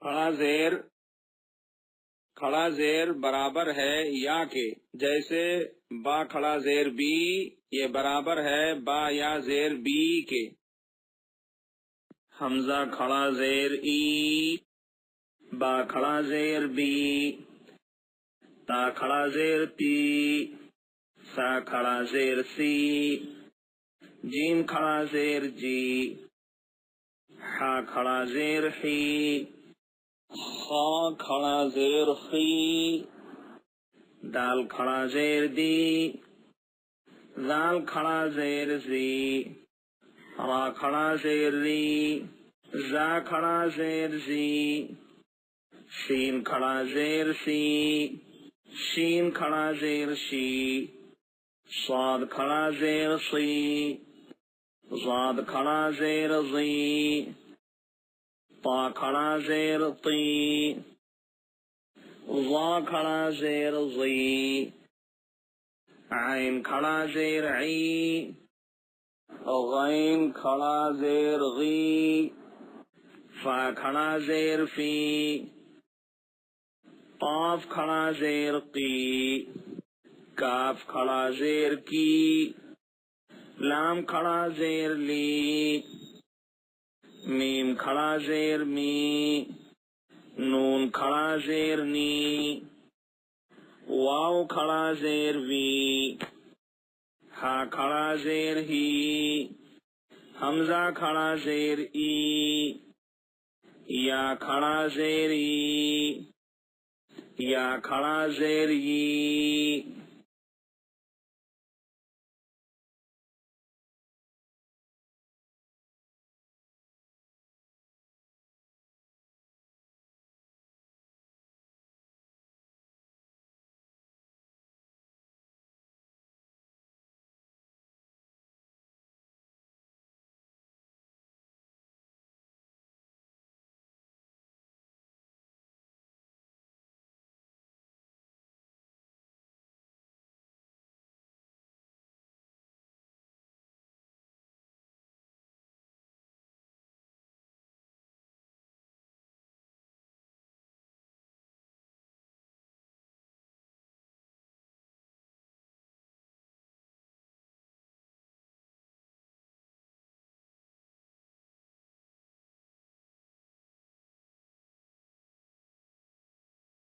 کھڑا زیر برابر ہے یا کے، جیسے با کھڑا زیر بی یہ برابر ہے با یا زیر بی کے۔ حمزہ کھڑا زیر ای، با کھڑا زیر بی، تا کھڑا زیر تی، سا کھڑا زیر سی، جیم کھڑا زیر جی، حا کھڑا زیر حی، خا کھڑا زیر خی، دال کھڑا زیر دی، زال کھڑا زیر زی، را کھڑا زیر ری، زا کھڑا زیر زی، شین کھڑا زیر سی، شین کھڑا زیر شی، صاد کھڑا زیر سی، ضاد کھڑا زیر زی، طا کھڑا زیر تی، ظا کھڑا زیر زی، عین کھڑا زیر عی، غین کھڑا زیر غی، فا کھڑا زیر فی، قاف کھڑا زیر قی، کاف کھڑا زیر کی، لام کھڑا زیر لی، میم کھڑا زیر می، نون کھڑا زیر نی، واو کھڑا زیر وی، ہا کھڑا زیر ہی، حمزہ کھڑا زیر ای، یا کھڑا زیر ای، یا کھڑا زیر ی،